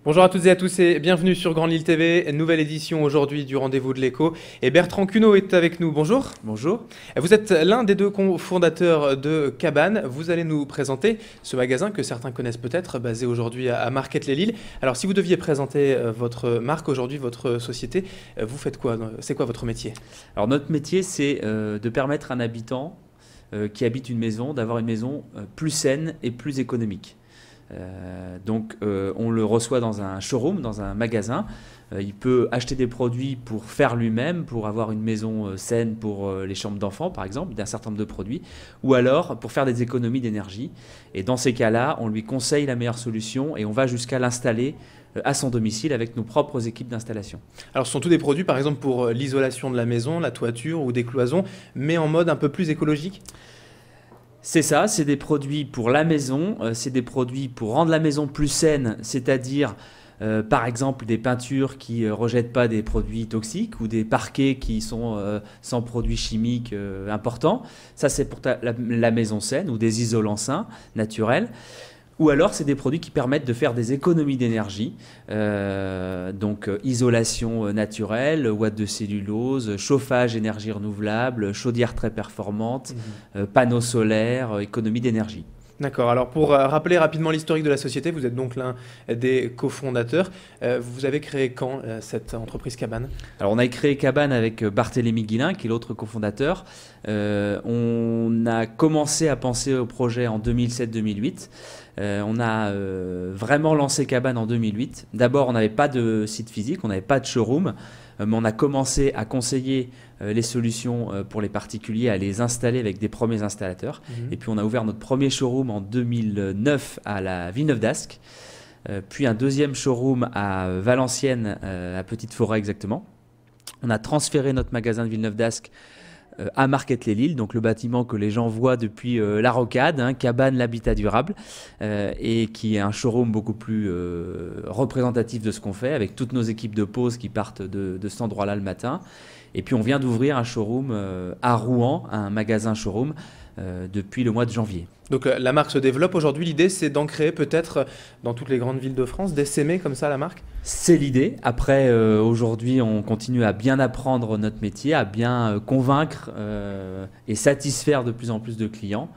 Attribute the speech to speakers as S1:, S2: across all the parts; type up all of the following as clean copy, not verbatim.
S1: Bonjour à toutes et à tous et bienvenue sur Grande Lille TV, nouvelle édition aujourd'hui du Rendez-vous de l'écho. Et Bertrand Cuneau est avec nous, bonjour.
S2: Bonjour.
S1: Vous êtes l'un des deux cofondateurs de Cabane. Vous allez nous présenter ce magasin que certains connaissent peut-être, basé aujourd'hui à Marquette-les-Lilles. Alors si vous deviez présenter votre marque aujourd'hui, votre société, vous faites quoi? C'est quoi votre métier?
S2: Alors notre métier, c'est de permettre à un habitant qui habite une maison d'avoir une maison plus saine et plus économique. On le reçoit dans un showroom, dans un magasin. Il peut acheter des produits pour faire lui-même, pour avoir une maison saine pour les chambres d'enfants, par exemple, d'un certain nombre de produits, ou alors pour faire des économies d'énergie. Et dans ces cas-là, on lui conseille la meilleure solution et on va jusqu'à l'installer à son domicile avec nos propres équipes d'installation.
S1: Alors ce sont tous des produits, par exemple, pour l'isolation de la maison, la toiture ou des cloisons, mais en mode un peu plus écologique?
S2: C'est ça, c'est des produits pour la maison, c'est des produits pour rendre la maison plus saine, c'est-à-dire par exemple des peintures qui ne rejettent pas des produits toxiques ou des parquets qui sont sans produits chimiques importants. Ça, c'est pour la maison saine, ou des isolants sains, naturels. Ou alors, c'est des produits qui permettent de faire des économies d'énergie, isolation naturelle, ouate de cellulose, chauffage énergie renouvelable, chaudière très performante, panneaux solaires, économie d'énergie.
S1: D'accord. Alors pour rappeler rapidement l'historique de la société, vous êtes donc l'un des cofondateurs. Vous avez créé quand cette entreprise Cabane?
S2: Alors on a créé Cabane avec Barthélémy Guillain, qui est l'autre cofondateur. On a commencé à penser au projet en 2007-2008. On a vraiment lancé Cabane en 2008. D'abord, on n'avait pas de site physique, on n'avait pas de showroom, mais on a commencé à conseiller les solutions pour les particuliers, à les installer avec des premiers installateurs. Et puis on a ouvert notre premier showroom en 2009 à la Villeneuve d'Ascq, puis un deuxième showroom à Valenciennes, à Petite-Forêt exactement. On a transféré notre magasin de Villeneuve d'Ascq à Marquette-les-Lilles, donc le bâtiment que les gens voient depuis la Rocade, Cabane l'habitat durable, et qui est un showroom beaucoup plus représentatif de ce qu'on fait, avec toutes nos équipes de pause qui partent de cet endroit-là le matin. Et puis on vient d'ouvrir un showroom à Rouen, un magasin showroom, depuis le mois de janvier.
S1: Donc la marque se développe aujourd'hui. L'idée, c'est d'en créer peut-être dans toutes les grandes villes de France, d'essaimer comme ça la marque?
S2: C'est l'idée. Après, aujourd'hui, on continue à bien apprendre notre métier, à bien convaincre et satisfaire de plus en plus de clients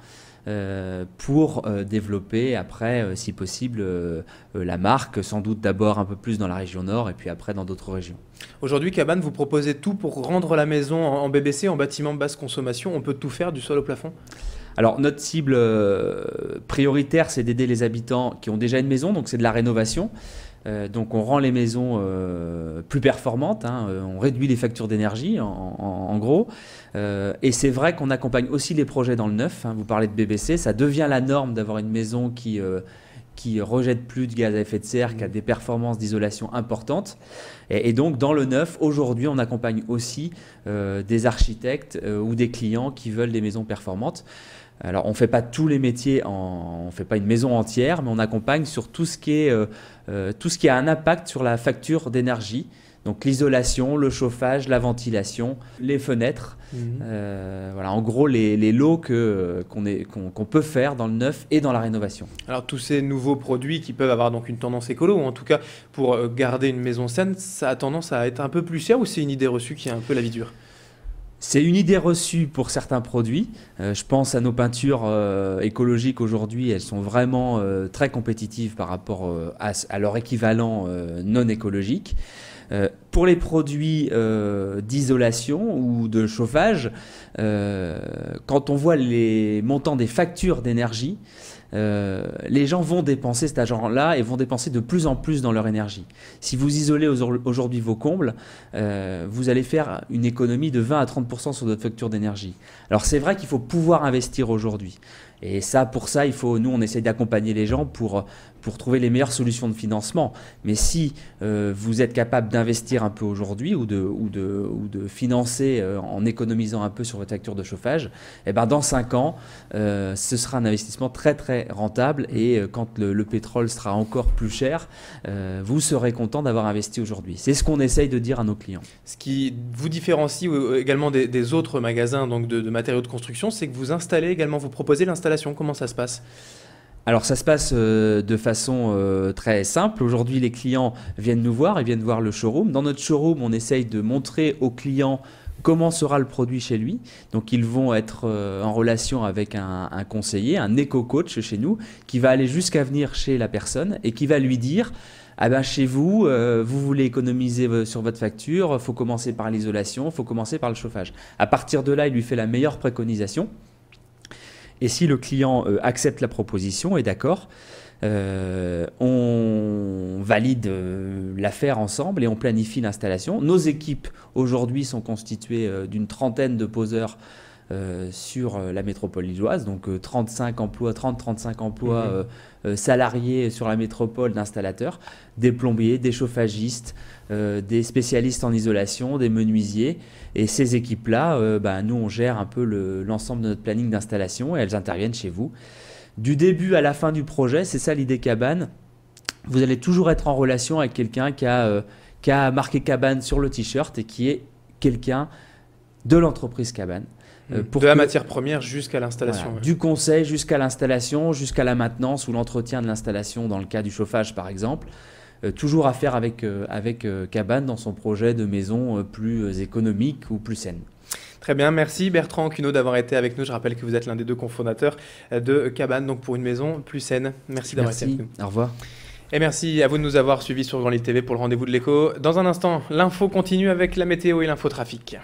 S2: pour développer après, si possible, la marque, sans doute d'abord un peu plus dans la région nord et puis après dans d'autres régions.
S1: Aujourd'hui, Cabane, vous proposez tout pour rendre la maison en BBC, en bâtiment basse consommation. On peut tout faire, du sol au plafond?
S2: Alors notre cible prioritaire, c'est d'aider les habitants qui ont déjà une maison, donc c'est de la rénovation. Donc on rend les maisons plus performantes, on réduit les factures d'énergie en gros. Et c'est vrai qu'on accompagne aussi les projets dans le neuf. Vous parlez de BBC, ça devient la norme d'avoir une maison qui rejette plus de gaz à effet de serre, qui a des performances d'isolation importantes. Et donc dans le neuf, aujourd'hui, on accompagne aussi des architectes ou des clients qui veulent des maisons performantes. Alors on ne fait pas tous les métiers, on ne fait pas une maison entière, mais on accompagne sur tout ce qui a un impact sur la facture d'énergie. Donc l'isolation, le chauffage, la ventilation, les fenêtres. Voilà, en gros les lots qu'on peut faire dans le neuf et dans la rénovation.
S1: Alors tous ces nouveaux produits qui peuvent avoir donc une tendance écolo, ou en tout cas pour garder une maison saine, ça a tendance à être un peu plus cher, ou c'est une idée reçue qui est un peu la vie dure?
S2: C'est une idée reçue pour certains produits. Je pense à nos peintures écologiques aujourd'hui. Elles sont vraiment très compétitives par rapport à leur équivalent non écologique. Pour les produits d'isolation ou de chauffage, quand on voit les montants des factures d'énergie, les gens vont dépenser cet argent-là et vont dépenser de plus en plus dans leur énergie. Si vous isolez aujourd'hui vos combles, vous allez faire une économie de 20 à 30% sur votre facture d'énergie. Alors c'est vrai qu'il faut pouvoir investir aujourd'hui. Et ça, pour ça, nous, on essaie d'accompagner les gens pour trouver les meilleures solutions de financement. Mais si vous êtes capable d'investir un peu aujourd'hui ou de financer en économisant un peu sur votre facture de chauffage, eh ben dans 5 ans, ce sera un investissement très très rentable. Et quand le pétrole sera encore plus cher, vous serez content d'avoir investi aujourd'hui. C'est ce qu'on essaye de dire à nos clients.
S1: Ce qui vous différencie également des autres magasins donc de matériaux de construction, c'est que vous installez également, vous proposez l'installation. Comment ça se passe ?
S2: Alors ça se passe de façon très simple. Aujourd'hui, les clients viennent nous voir, ils viennent voir le showroom. Dans notre showroom, on essaye de montrer aux clients comment sera le produit chez lui. Donc ils vont être en relation avec un conseiller, un éco-coach chez nous, qui va aller jusqu'à venir chez la personne et qui va lui dire ah ben chez vous, vous voulez économiser sur votre facture, il faut commencer par l'isolation, il faut commencer par le chauffage. À partir de là, il lui fait la meilleure préconisation. Et si le client accepte la proposition, est d'accord, on valide l'affaire ensemble et on planifie l'installation. Nos équipes aujourd'hui sont constituées d'une trentaine de poseurs sur la métropole lilloise, donc 30-35 emplois salariés sur la métropole d'installateurs, des plombiers, des chauffagistes, des spécialistes en isolation, des menuisiers. Et ces équipes-là, nous on gère un peu l'ensemble de notre planning d'installation et elles interviennent chez vous. Du début à la fin du projet, c'est ça l'idée Cabane. Vous allez toujours être en relation avec quelqu'un qui a marqué Cabane sur le t-shirt et qui est quelqu'un de l'entreprise Cabane.
S1: De la matière première jusqu'à l'installation.
S2: Voilà, du conseil jusqu'à l'installation, jusqu'à la maintenance ou l'entretien de l'installation dans le cas du chauffage par exemple. Toujours à faire avec Cabane dans son projet de maison plus économique ou plus saine.
S1: Très bien, merci Bertrand Cuneau d'avoir été avec nous. Je rappelle que vous êtes l'un des 2 cofondateurs de Cabane, donc pour une maison plus saine. Merci d'avoir été avec nous.
S2: Au revoir.
S1: Et merci à vous de nous avoir suivis sur Grand Lille TV pour le rendez-vous de l'écho. Dans un instant, l'info continue avec la météo et l'infotrafic.